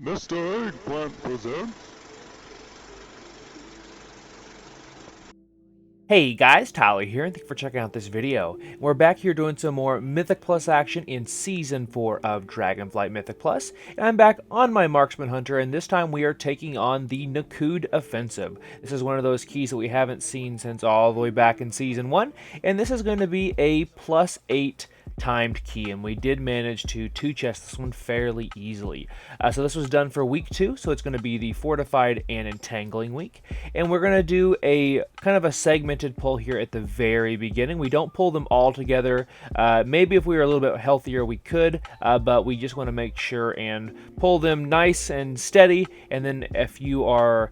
Mr. Eggplant presents... Hey guys, Tyler here, and thank you for checking out this video. We're back here doing some more Mythic Plus action in Season 4 of Dragonflight Mythic Plus, and I'm back on my Marksman Hunter, and this time we are taking on the Nokhud Offensive. This is one of those keys that we haven't seen since all the way back in Season 1, and this is going to be a +8 timed key, and we did manage to two-chest this one fairly easily. So this was done for week 2, so it's going to be the Fortified and Entangling week, and we're going to do a kind of a segmented pull here at the very beginning. We don't pull them all together. Maybe if we were a little bit healthier we could, but we just want to make sure and pull them nice and steady, and then if you are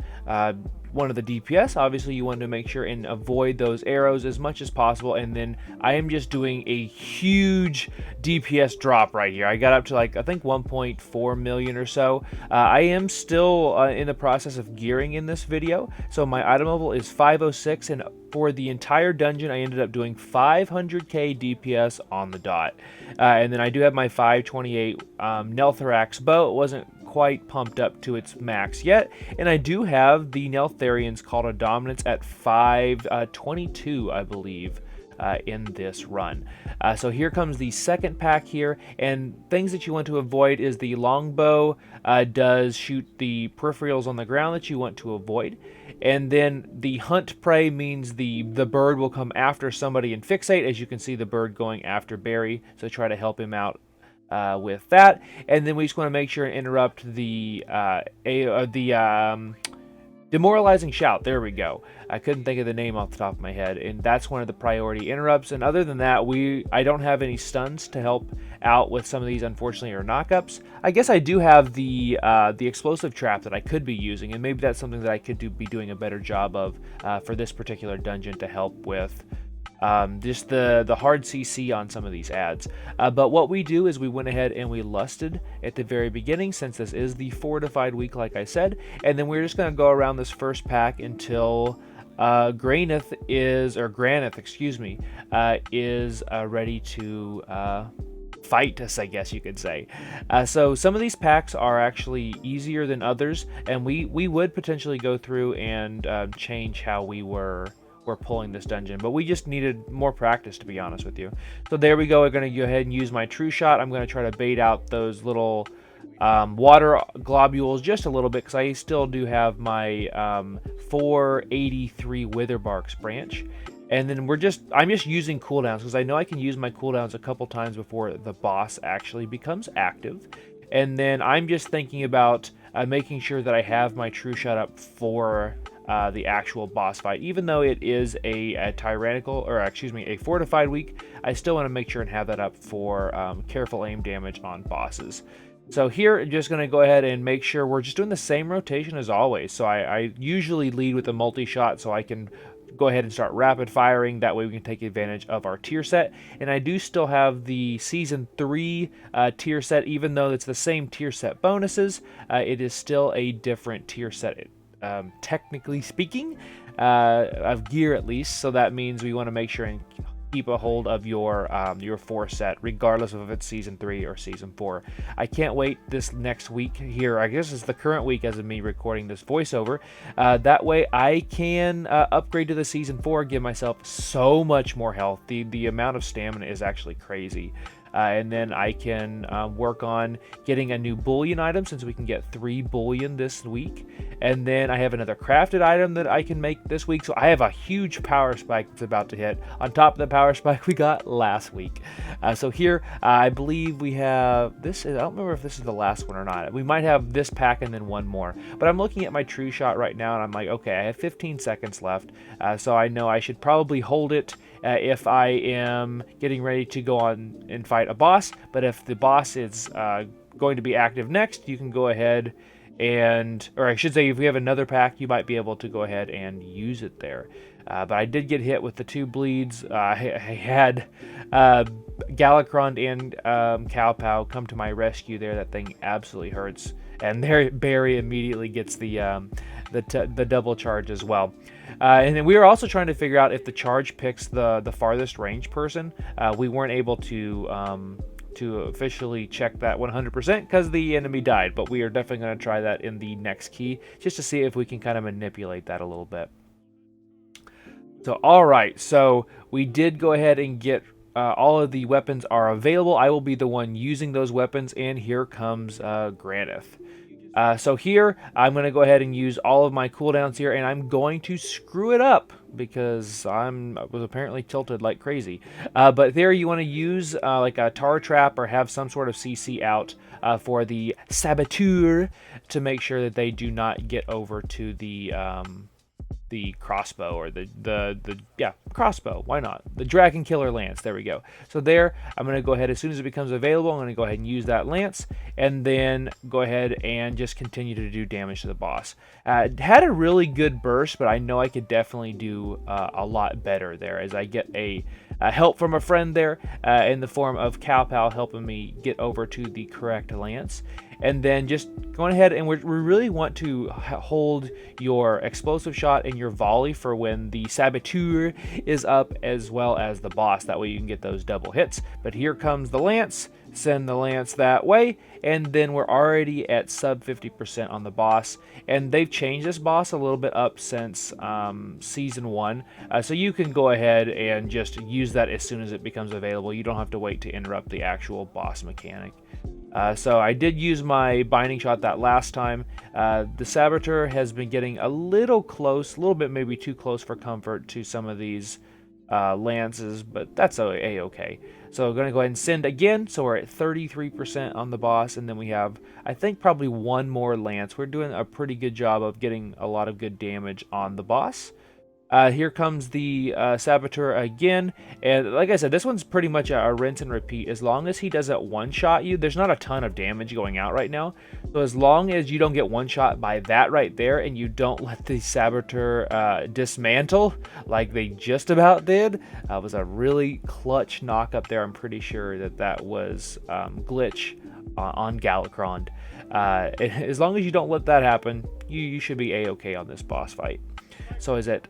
one of the DPS, obviously you want to make sure and avoid those arrows as much as possible. And then I am just doing a huge DPS drop right here. I got up to like I think 1.4 million or so. I am still in the process of gearing in this video, so my item level is 506, and for the entire dungeon I ended up doing 500k DPS on the dot. And then I do have my 528 Neltharax bow. It wasn't quite pumped up to its max yet, and I do have the Neltharian's Call to Dominance at 522, I believe, in this run. So here comes the second pack here, and things that you want to avoid is the longbow does shoot the peripherals on the ground that you want to avoid, and then the hunt prey means the bird will come after somebody and fixate. As you can see, the bird going after Barry, so try to help him out with that. And then we just want to make sure and interrupt the demoralizing shout. There we go. I couldn't think of the name off the top of my head, and that's one of the priority interrupts. And other than that, I don't have any stuns to help out with some of these, unfortunately, or knockups. I guess I do have the explosive trap that I could be using, and maybe that's something that I could be doing a better job of for this particular dungeon to help with just the hard CC on some of these ads. But what we do is we went ahead and we lusted at the very beginning, since this is the Fortified week, like I said, and then we're just going to go around this first pack until Granyth is ready to fight us, I guess you could say. So some of these packs are actually easier than others, and we would potentially go through and change how we're pulling this dungeon, but we just needed more practice, to be honest with you. So there we go. We're going to go ahead and use my true shot. I'm going to try to bait out those little water globules just a little bit, because I still do have my 483 Witherbarks branch. And then I'm just using cooldowns, because I know I can use my cooldowns a couple times before the boss actually becomes active. And then I'm just thinking about making sure that I have my true shot up for the actual boss fight. Even though it is a fortified week, I still want to make sure and have that up for careful aim damage on bosses. So here, just going to go ahead and make sure we're just doing the same rotation as always. So I usually lead with a multi-shot, so I can go ahead and start rapid firing. That way we can take advantage of our tier set. And I do still have the Season 3 tier set. Even though it's the same tier set bonuses, it is still a different tier set, technically speaking, of gear at least. So that means we want to make sure and keep a hold of your 4 set, regardless of if it's Season 3 or Season 4. I can't wait this next week here. I guess it's the current week as of me recording this voiceover. That way I can upgrade to the Season 4, give myself so much more health. The amount of stamina is actually crazy. And then I can work on getting a new bullion item, since we can get 3 bullion this week. And then I have another crafted item that I can make this week. So I have a huge power spike that's about to hit on top of the power spike we got last week. So here, I believe we have this. I don't remember if this is the last one or not. We might have this pack and then one more. But I'm looking at my true shot right now, and I'm like, okay, I have 15 seconds left. So I know I should probably hold it if I am getting ready to go on and fight a boss. But if the boss is going to be active next, you can go ahead and, or I should say, if we have another pack, you might be able to go ahead and use it there. But I did get hit with the 2 bleeds. I had Galakron and Cowpow come to my rescue there. That thing absolutely hurts. And there, Barry immediately gets the double charge as well. And then we were also trying to figure out if the charge picks the farthest range person. We weren't able to to officially check that 100% because the enemy died, but we are definitely going to try that in the next key just to see if we can kind of manipulate that a little bit. So, alright, so we did go ahead and get all of the weapons are available. I will be the one using those weapons, and here comes Granyth. So here, I'm going to go ahead and use all of my cooldowns here, and I'm going to screw it up because I was apparently tilted like crazy. But there you want to use like a tar trap or have some sort of CC out for the saboteur to make sure that they do not get over to the crossbow, or the crossbow, why not, the dragon killer lance. There we go. So there, I'm going to go ahead, as soon as it becomes available, I'm going to go ahead and use that lance, and then go ahead and just continue to do damage to the boss. Had a really good burst, but I know I could definitely do a lot better there, as I get a help from a friend there in the form of Cowpal helping me get over to the correct lance. And then just going ahead, and we really want to hold your explosive shot and your volley for when the saboteur is up, as well as the boss. That way you can get those double hits. But here comes the lance. Send the lance that way, and then we're already at sub 50% on the boss. And they've changed this boss a little bit up since season 1, so you can go ahead and just use that as soon as it becomes available. You don't have to wait to interrupt the actual boss mechanic. So I did use my binding shot that last time. The saboteur has been getting a little close, a little bit maybe too close for comfort to some of these lances, but that's a-okay. So we're going to go ahead and send again, so we're at 33% on the boss, and then we have, I think, probably one more lance. We're doing a pretty good job of getting a lot of good damage on the boss. Here comes the saboteur again, and like I said, this one's pretty much a rinse and repeat. As long as he doesn't one-shot you, there's not a ton of damage going out right now, so as long as you don't get one-shot by that right there, and you don't let the saboteur dismantle like they just about did, was a really clutch knock up there. I'm pretty sure that was glitch on Balakar Khan. As long as you don't let that happen, you should be a-okay on this boss fight. So is it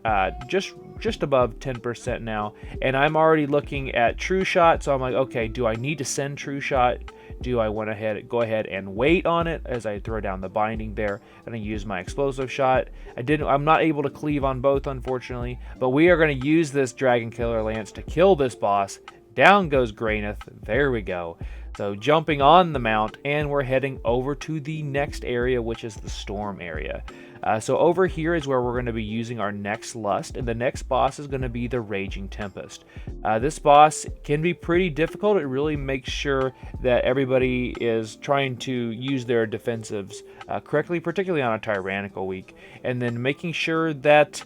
just above 10% now, and I'm already looking at True Shot. So I'm like, okay, do I need to send True Shot? Do I want to go ahead and wait on it as I throw down the binding there and I use my explosive shot? I'm not able to cleave on both, unfortunately, but we are going to use this Dragon Killer Lance to kill this boss. Down goes Granyth. There we go. So jumping on the mount, and we're heading over to the next area, which is the storm area. So over here is where we're going to be using our next lust, and the next boss is going to be the Raging Tempest. This boss can be pretty difficult. It really makes sure that everybody is trying to use their defensives correctly, particularly on a tyrannical week, and then making sure that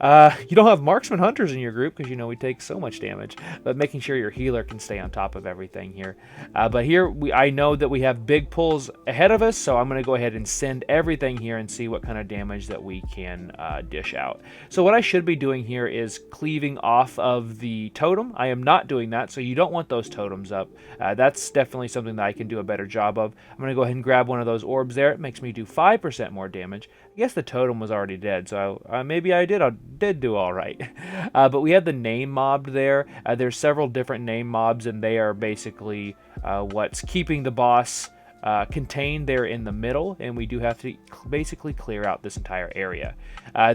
you don't have marksman hunters in your group, because you know we take so much damage, but making sure your healer can stay on top of everything here. But here I know that we have big pulls ahead of us, so I'm going to go ahead and send everything here and see what kind of damage that we can dish out. So what I should be doing here is cleaving off of the totem. I am not doing that, so you don't want those totems up. That's definitely something that I can do a better job of. I'm going to go ahead and grab one of those orbs there. It makes me do 5% more damage. I guess the totem was already dead, so maybe I did do all right. But we have the name mobbed there. There's several different name mobs, and they are basically what's keeping the boss contained there in the middle, and we do have to basically clear out this entire area.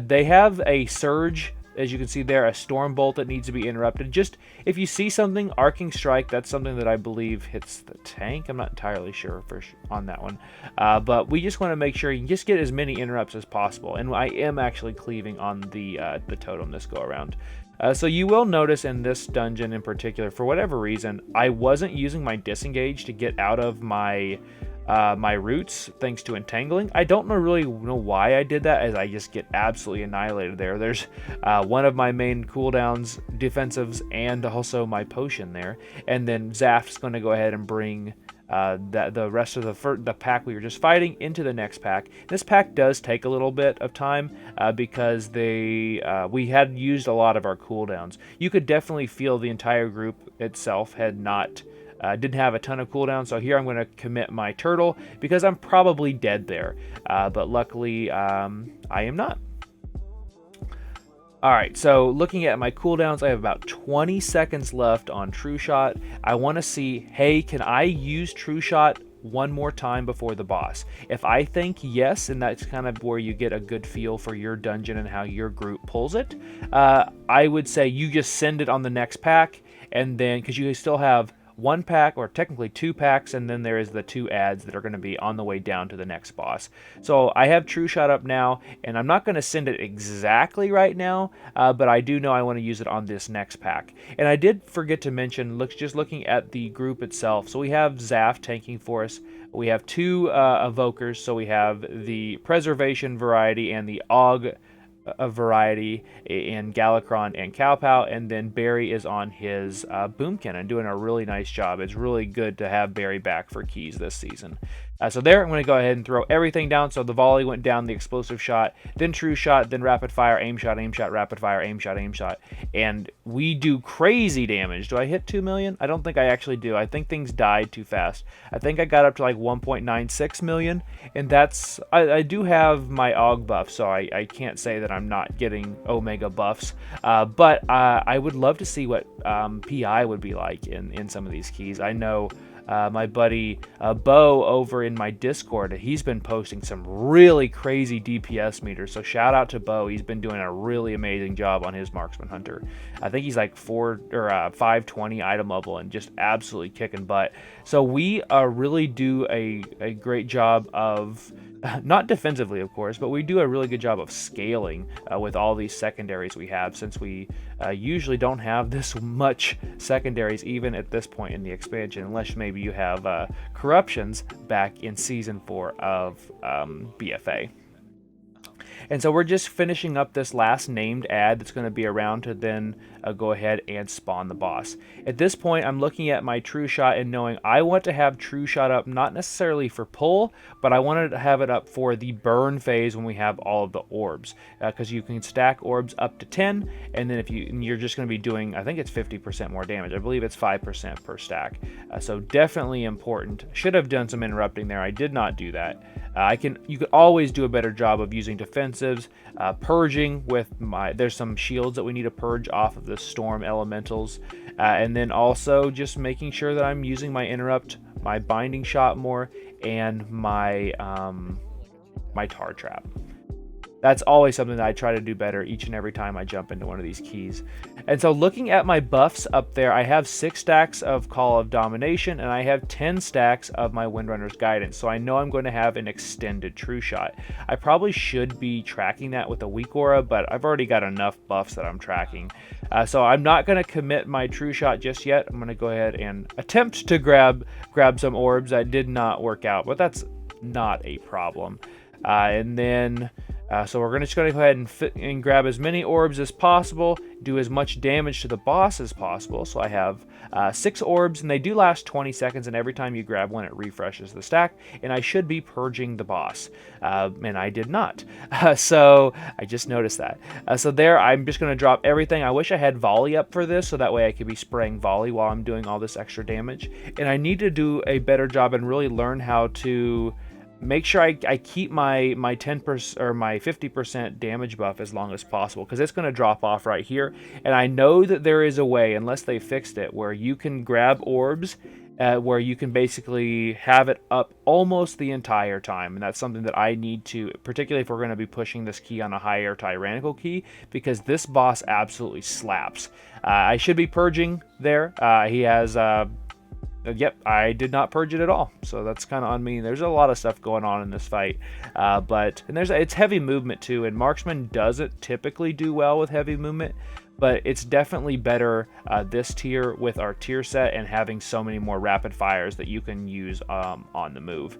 They have a surge, as you can see there, a storm bolt that needs to be interrupted. Just if you see something, arcing strike, that's something that I believe hits the tank. I'm not entirely sure on that one, but we just want to make sure you can just get as many interrupts as possible, and I am actually cleaving on the totem this go around. So you will notice in this dungeon in particular, for whatever reason, I wasn't using my disengage to get out of my my roots thanks to Entangling. I don't really know why I did that, as I just get absolutely annihilated there. There's one of my main cooldowns, defensives, and also my potion there. And then Zaft's going to go ahead and bring the rest of the pack we were just fighting into the next pack. This pack does take a little bit of time because we had used a lot of our cooldowns. You could definitely feel the entire group itself didn't have a ton of cooldown, so here I'm going to commit my turtle because I'm probably dead there, but luckily I am not. Alright, so looking at my cooldowns, I have about 20 seconds left on True Shot. I want to see, hey, can I use True Shot one more time before the boss? If I think yes, and that's kind of where you get a good feel for your dungeon and how your group pulls it, I would say you just send it on the next pack, and then, because you still have one pack, or technically 2 packs, and then there is the 2 ads that are going to be on the way down to the next boss. So I have True Shot up now, and I'm not going to send it exactly right now, but I do know I want to use it on this next pack. And I did forget to mention, just looking at the group itself, so we have Zaf tanking for us. We have 2 evokers, so we have the Preservation variety and the Og variety in Galakron and Cowpow, and then Barry is on his Boom Cannon, doing a really nice job. It's really good to have Barry back for keys this season. So there, I'm going to go ahead and throw everything down. So the volley went down, the explosive shot, then True Shot, then rapid fire, aim shot, rapid fire, aim shot, and we do crazy damage. Do I hit 2 million? I don't think I actually do. I think things died too fast. I think I got up to like 1.96 million, and that's, I do have my AUG buff, so I can't say that I'm not getting Omega buffs, but I would love to see what PI would be like in some of these keys. I know my buddy Bo over in my Discord, he's been posting some really crazy DPS meters, so shout out to Bo. He's been doing a really amazing job on his Marksman Hunter. I think he's like 520 item level and just absolutely kicking butt. So we really do a great job of, not defensively of course, but we do a really good job of scaling with all these secondaries we have, since we usually don't have this much secondaries even at this point in the expansion, unless maybe you have corruptions back in season 4 of BFA. And so we're just finishing up this last named ad that's going to be around to then go ahead and spawn the boss. At this point, I'm looking at my True Shot and knowing I want to have True Shot up, not necessarily for pull, but I wanted to have it up for the burn phase when we have all of the orbs. Because you can stack orbs up to 10, and then if you're just going to be doing, I think it's 50% more damage. I believe it's 5% per stack. So definitely important. Should have done some interrupting there. I did not do that. You could always do a better job of using defensives, purging with there's some shields that we need to purge off of the storm elementals, and then also just making sure that I'm using my interrupt, my binding shot more, and my my tar trap. That's always something that I try to do better each and every time I jump into one of these keys. And so looking at my buffs up there, I have 6 stacks of Call of Domination, and I have 10 stacks of my Windrunner's Guidance. So I know I'm going to have an extended True Shot. I probably should be tracking that with a Weak Aura, but I've already got enough buffs that I'm tracking. So I'm not going to commit my True Shot just yet. I'm going to go ahead and attempt to grab some orbs. That did not work out, but that's not a problem. And then... so we're just going to go ahead and grab as many orbs as possible, do as much damage to the boss as possible. So I have 6 orbs, and they do last 20 seconds, and every time you grab one, it refreshes the stack, and I should be purging the boss, and I did not. So I just noticed that. So there, I'm just going to drop everything. I wish I had volley up for this, so that way I could be spraying volley while I'm doing all this extra damage. And I need to do a better job and really learn how to make sure I keep my 10% or my 50% damage buff as long as possible, because it's going to drop off right here. And I know that there is a way, unless they fixed it, where you can grab orbs, where you can basically have it up almost the entire time. And that's something that I need to, particularly if we're going to be pushing this key on a higher tyrannical key, because this boss absolutely slaps. I should be purging there. He has... Yep, I did not purge it at all, so that's kind of on me. There's a lot of stuff going on in this fight, it's heavy movement too, and Marksman doesn't typically do well with heavy movement, but it's definitely better this tier with our tier set and having so many more rapid fires that you can use on the move.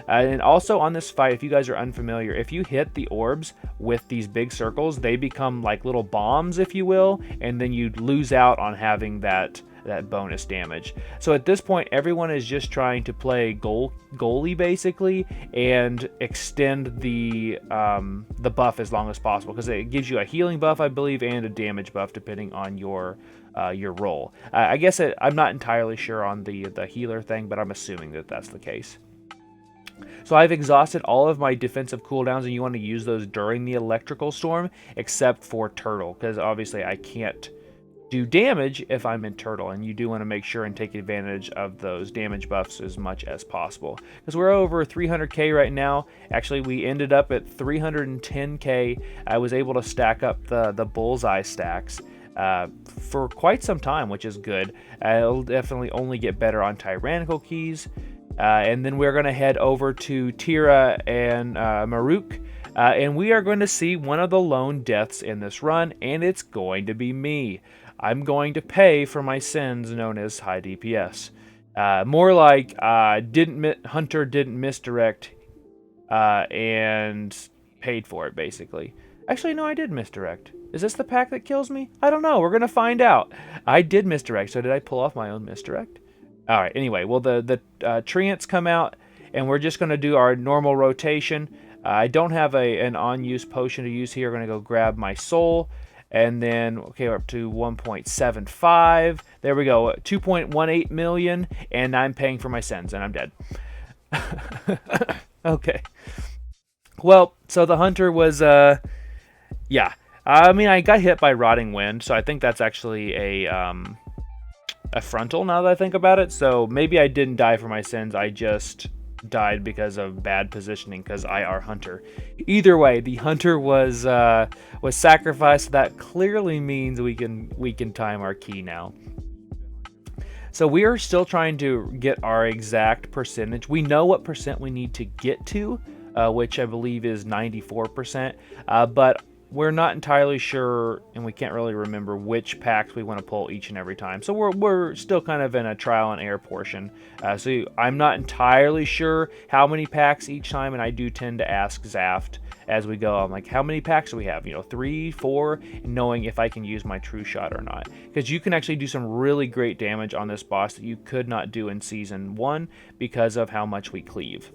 And also on this fight, if you guys are unfamiliar, if you hit the orbs with these big circles, they become like little bombs, if you will, and then you lose out on having that bonus damage. So at this point, everyone is just trying to play goalie basically, and extend the buff as long as possible, because it gives you a healing buff, I believe, and a damage buff depending on your role. I guess I'm not entirely sure on the healer thing, but I'm assuming that that's the case. So I've exhausted all of my defensive cooldowns, and you want to use those during the electrical storm, except for Turtle, because obviously I can't do damage if I'm in Turtle, and you do want to make sure and take advantage of those damage buffs as much as possible, because we're over 300k right now. Actually, we ended up at 310k. I was able to stack up the bullseye stacks for quite some time, which is good. It'll definitely only get better on tyrannical keys. And then we're going to head over to Teera and Maruuk, and we are going to see one of the lone deaths in this run, and it's going to be me. I'm going to pay for my sins known as high DPS. More like Hunter didn't misdirect and paid for it, basically. Actually, no, I did misdirect. Is this the pack that kills me? I don't know. We're going to find out. I did misdirect, so did I pull off my own misdirect? All right, anyway, well, the treants come out, and we're just going to do our normal rotation. I don't have an on-use potion to use here. I'm going to go grab my soul, and then, okay, we're up to 1.75. There we go, 2.18 million, and I'm paying for my sins, and I'm dead. Okay. Well, so the hunter was, yeah. I mean, I got hit by Rotting Wind, so I think that's actually a frontal now that I think about it. So maybe I didn't die for my sins. I just died because of bad positioning, because I are hunter. Either way, the hunter was sacrificed. That clearly means we can time our key now. So we are still trying to get our exact percentage. We know what percent we need to get to, which I believe is 94%, but we're not entirely sure, and we can't really remember which packs we want to pull each and every time. So we're still kind of in a trial and error portion. So I'm not entirely sure how many packs each time, and I do tend to ask Zaft as we go. I'm like, how many packs do we have? 3, 4, knowing if I can use my true shot or not. Because you can actually do some really great damage on this boss that you could not do in Season 1 because of how much we cleave.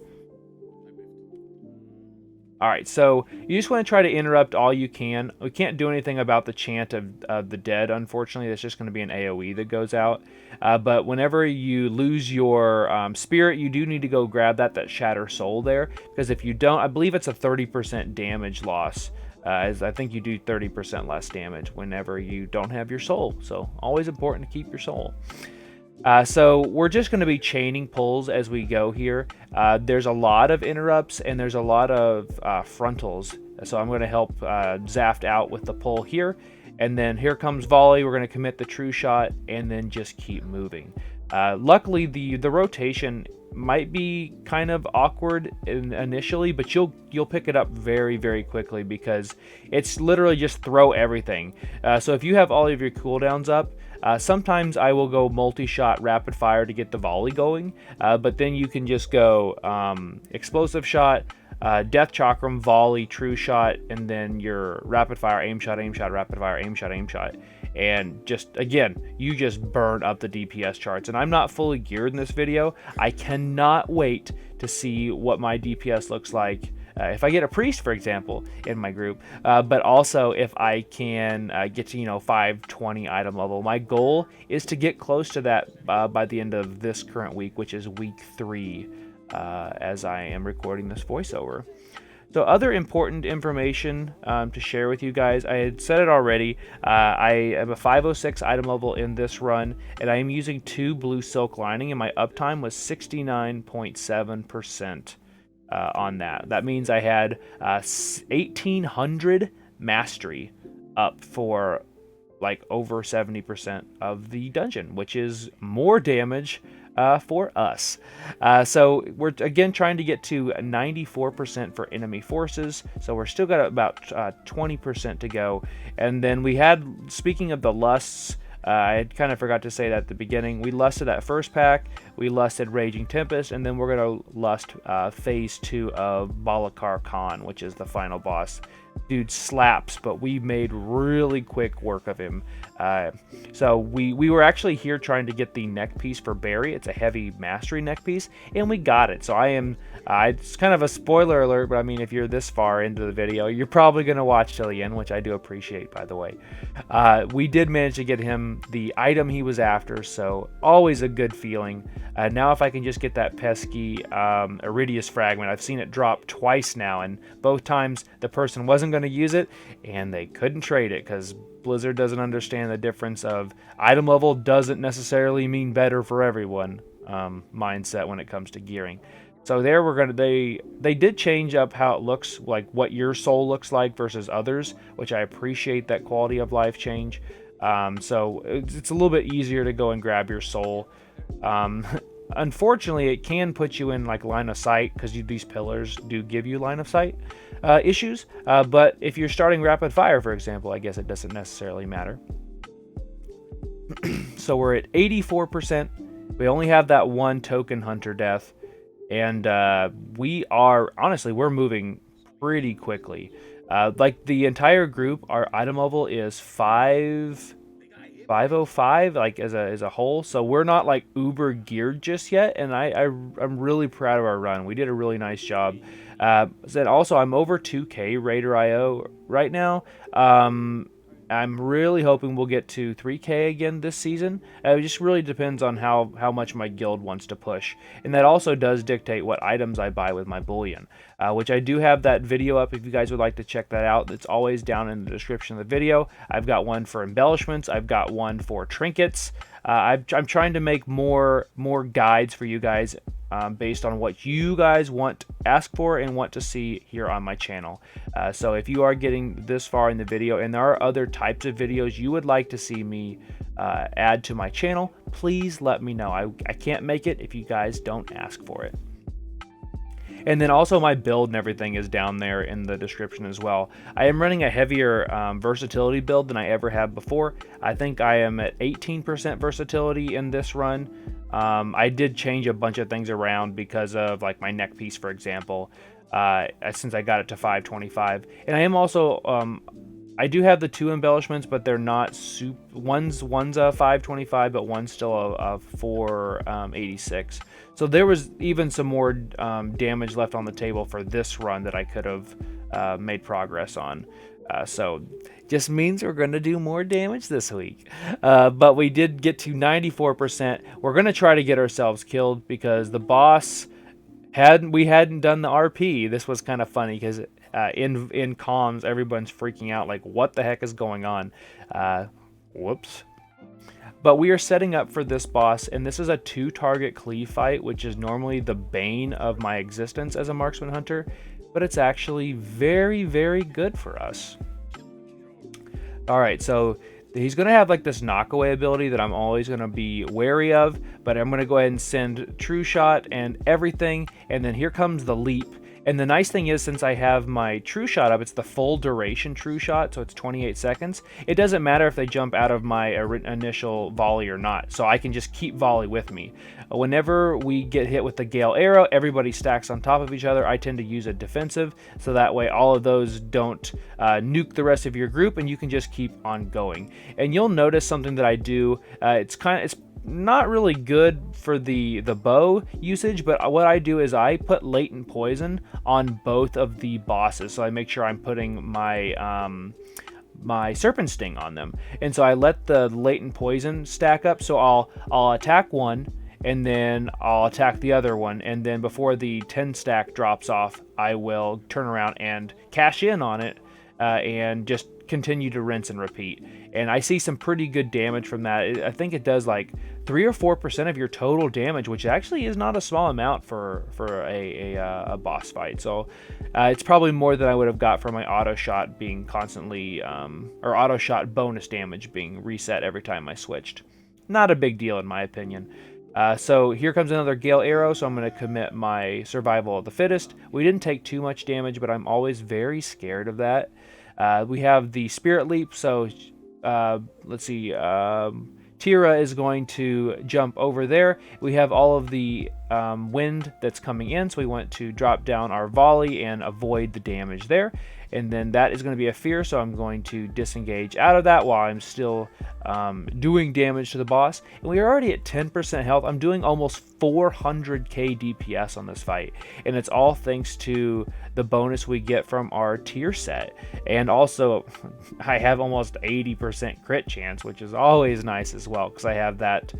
Alright, so you just want to try to interrupt all you can. We can't do anything about the chant of the dead, unfortunately. That's just going to be an AoE that goes out. But whenever you lose your spirit, you do need to go grab that Shatter Soul there. Because if you don't, I believe it's a 30% damage loss. As I think you do 30% less damage whenever you don't have your soul. So always important to keep your soul. So we're just going to be chaining pulls as we go here. There's a lot of interrupts and there's a lot of frontals. So I'm going to help Zaft out with the pull here. And then here comes volley. We're going to commit the true shot and then just keep moving. Luckily, the rotation might be kind of awkward initially, but you'll pick it up very, very quickly because it's literally just throw everything. So if you have all of your cooldowns up, sometimes I will go multi-shot rapid fire to get the volley going, but then you can just go explosive shot, death chakram, volley, true shot, and then your rapid fire, aim shot, rapid fire, aim shot. And just, again, you just burn up the DPS charts. And I'm not fully geared in this video. I cannot wait to see what my DPS looks like if I get a priest, for example, in my group, but also if I can get to 520 item level. My goal is to get close to that by the end of this current week, which is week 3, as I am recording this voiceover. So other important information to share with you guys, I had said it already, I am a 506 item level in this run, and I am using 2 blue silk lining, and my uptime was 69.7%. On that. That means I had 1,800 mastery up for like over 70% of the dungeon, which is more damage for us. So we're again trying to get to 94% for enemy forces, so we're still got about 20% to go. And then we had, speaking of the lusts, I had kind of forgot to say that at the beginning. We lusted that first pack, we lusted Raging Tempest, and then we're going to lust Phase 2 of Balakar Khan, which is the final boss dude slaps, but we made really quick work of him. So we were actually here trying to get the neck piece for Barry. It's a heavy mastery neck piece, and we got it. So I am, it's kind of a spoiler alert, but I mean, if you're this far into the video, you're probably going to watch till the end, which I do appreciate, by the way. We did manage to get him the item he was after, so always a good feeling. Now if I can just get that pesky Iridius fragment, I've seen it drop twice now, and both times the person wasn't going to use it, and they couldn't trade it, because Blizzard doesn't understand the difference of item level doesn't necessarily mean better for everyone mindset when it comes to gearing. So there they did change up how it looks, like what your soul looks like versus others, which I appreciate that quality of life change. So it's a little bit easier to go and grab your soul. Unfortunately, it can put you in like line of sight, because these pillars do give you line of sight issues. But if you're starting rapid fire, for example, I guess it doesn't necessarily matter. So we're at 84%. We only have that one token hunter death, and we're moving pretty quickly. Like the entire group, our item level is 505, like as a whole. So we're not like uber geared just yet, and I'm really proud of our run. We did a really nice job. Then also I'm over 2K Raider IO right now. I'm really hoping we'll get to 3K again this season. It just really depends on how much my guild wants to push. And that also does dictate what items I buy with my bullion, which I do have that video up if you guys would like to check that out. It's always down in the description of the video. I've got one for embellishments. I've got one for trinkets. I'm trying to make more guides for you guys based on what you guys ask for and want to see here on my channel. So if you are getting this far in the video and there are other types of videos you would like to see me add to my channel, please let me know. I can't make it if you guys don't ask for it. And then also my build and everything is down there in the description as well. I am running a heavier versatility build than I ever have before. I think I am at 18% versatility in this run. I did change a bunch of things around because of like my neck piece, for example, since I got it to 525. And I am also, I do have the 2 embellishments, but they're not one's a 525, but one's still a 486. So there was even some more damage left on the table for this run that I could have made progress on. So just means we're going to do more damage this week. But we did get to 94%. We're going to try to get ourselves killed because the boss we hadn't done the RP. This was kind of funny because in comms everyone's freaking out like what the heck is going on. Whoops. But we are setting up for this boss, and this is a 2-target cleave fight, which is normally the bane of my existence as a marksman hunter, but it's actually very, very good for us. Alright, so he's going to have like this knockaway ability that I'm always going to be wary of, but I'm going to go ahead and send True Shot and everything, and then here comes the leap. And the nice thing is, since I have my True Shot up, it's the full duration True Shot, so it's 28 seconds. It doesn't matter if they jump out of my initial volley or not, so I can just keep volley with me. Whenever we get hit with the Gale Arrow, everybody stacks on top of each other. I tend to use a defensive, so that way all of those don't nuke the rest of your group, and you can just keep on going. And you'll notice something that I do. It's not really good for the bow usage, but what I do is I put latent poison on both of the bosses, so I make sure I'm putting my my Serpent Sting on them, and so I let the latent poison stack up. So I'll attack one, and then I'll attack the other one, and then before the 10 stack drops off, I will turn around and cash in on it and just continue to rinse and repeat. And I see some pretty good damage from that. I think it does like 3 or 4% of your total damage, which actually is not a small amount for a boss fight. So it's probably more than I would have got from my auto shot being constantly or auto shot bonus damage being reset every time I switched. Not a big deal in my opinion. So here comes another Gale Arrow, so I'm going to commit my Survival of the Fittest. We didn't take too much damage, but I'm always very scared of that. We have the Spirit Leap, so let's see, Teera is going to jump over there. We have all of the wind that's coming in, so we want to drop down our volley and avoid the damage there. And then that is going to be a fear, so I'm going to disengage out of that while I'm still doing damage to the boss. And we are already at 10% health. I'm doing almost 400k DPS on this fight, and it's all thanks to the bonus we get from our tier set. And also, I have almost 80% crit chance, which is always nice as well, because I have that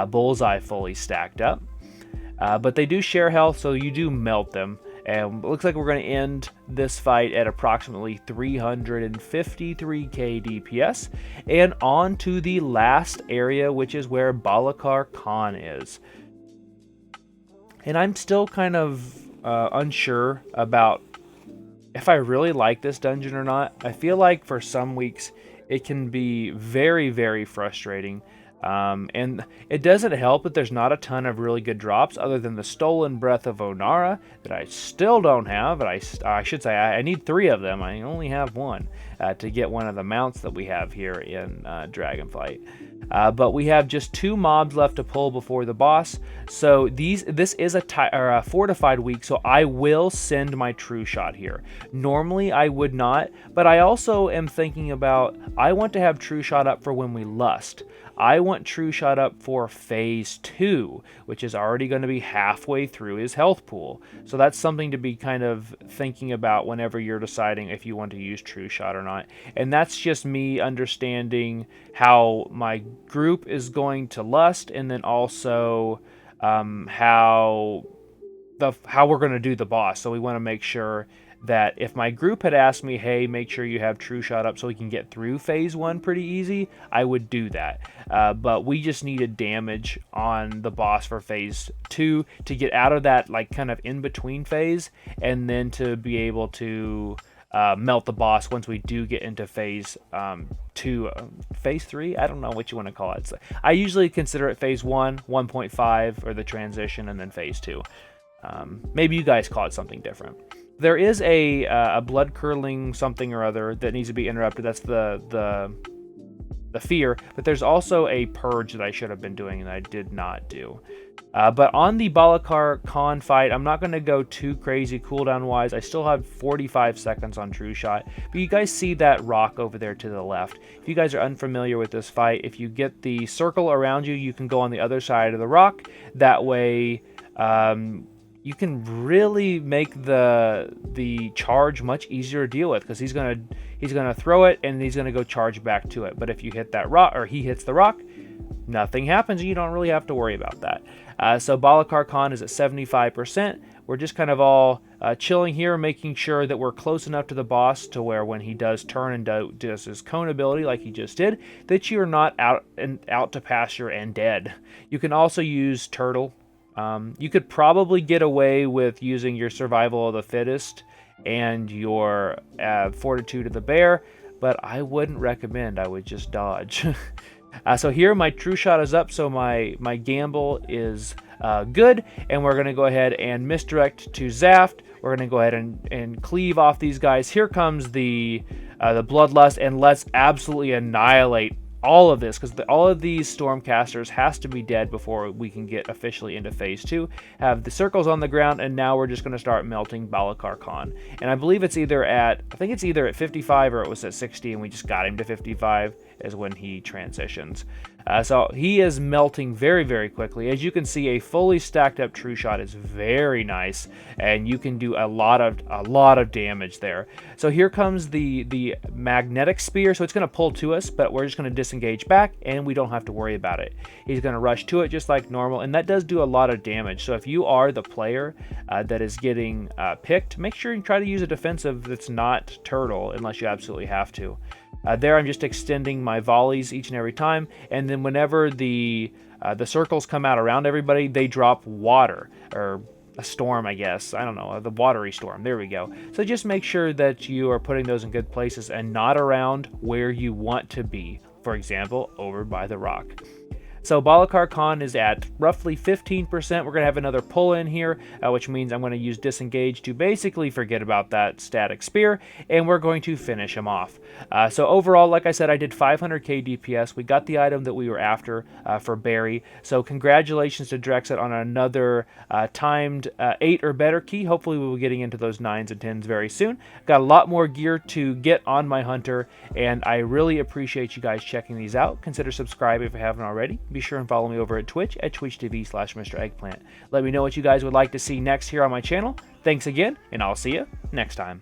bullseye fully stacked up. But they do share health, so you do melt them. And it looks like we're going to end this fight at approximately 353k DPS. And on to the last area, which is where Balakar Khan is. And I'm still kind of unsure about if I really like this dungeon or not. I feel like for some weeks it can be very, very frustrating. And it doesn't help that there's not a ton of really good drops other than the Stolen Breath of Onara that I still don't have, but I should say I need 3 of them. I only have 1 to get one of the mounts that we have here in Dragonflight. But we have just 2 mobs left to pull before the boss. So this is a fortified week, so I will send my true shot here. Normally I would not, but I also am thinking about, I want to have true shot up for when we lust. I want true shot up for phase 2, which is already going to be halfway through his health pool. So that's something to be kind of thinking about whenever you're deciding if you want to use true shot or not. And that's just me understanding how my group is going to lust, and then also how we're going to do the boss. So we want to make sure that if my group had asked me, hey, make sure you have true shot up so we can get through phase 1 pretty easy, I would do that. But we just needed damage on the boss for phase 2 to get out of that like kind of in between phase, and then to be able to melt the boss once we do get into phase 2, phase 3. I don't know what you want to call it. So I usually consider it phase 1, 1.5, or the transition, and then phase 2. Maybe you guys call it something different. There is a blood curdling something or other that needs to be interrupted. That's the fear. But there's also a purge that I should have been doing and I did not do. But on the Balakar Khan fight, I'm not going to go too crazy cooldown wise. I still have 45 seconds on true shot. But you guys see that rock over there to the left. If you guys are unfamiliar with this fight, if you get the circle around you, you can go on the other side of the rock. That way you can really make the charge much easier to deal with, because he's gonna throw it and he's gonna go charge back to it. But if you hit that rock, or he hits the rock, nothing happens. You don't really have to worry about that. So Balakar Khan is at 75%. We're just kind of all chilling here, making sure that we're close enough to the boss to where when he does turn and does his cone ability like he just did, that you're not out to pasture and dead. You can also use turtle. You could probably get away with using your survival of the fittest and your fortitude of the bear, but I wouldn't recommend. I would just dodge. So here my true shot is up, so my gamble is good, and we're going to go ahead and misdirect to Zaft. We're going to go ahead and cleave off these guys. Here comes the bloodlust, and let's absolutely annihilate all of this, because all of these Stormcasters has to be dead before we can get officially into phase 2. Have the circles on the ground, and now we're just going to start melting Balakar Khan. And I believe it's either at 55 or it was at 60, and we just got him to 55 is when he transitions. So he is melting very, very quickly. As you can see, a fully stacked up true shot is very nice, and you can do a lot of damage there. So here comes the magnetic spear. So it's going to pull to us, but we're just going to disengage back, and we don't have to worry about it. He's going to rush to it just like normal, and that does do a lot of damage. So if you are the player that is getting picked, make sure you try to use a defensive that's not turtle unless you absolutely have to. There I'm just extending my volleys each and every time, and then whenever the circles come out around everybody, they drop water, or a storm, I guess. I don't know, the watery storm. There we go. So just make sure that you are putting those in good places and not around where you want to be. For example, over by the rock. So Balakar Khan is at roughly 15%. We're going to have another pull in here, which means I'm going to use Disengage to basically forget about that static spear, and we're going to finish him off. So overall, like I said, I did 500k DPS. We got the item that we were after for Barry. So congratulations to Drexit on another timed 8 or better key. Hopefully we'll be getting into those 9s and 10s very soon. Got a lot more gear to get on my hunter, and I really appreciate you guys checking these out. Consider subscribing if you haven't already. Be sure and follow me over at Twitch at twitch.tv/Mr. Eggplant. Let me know what you guys would like to see next here on my channel. Thanks again, and I'll see you next time.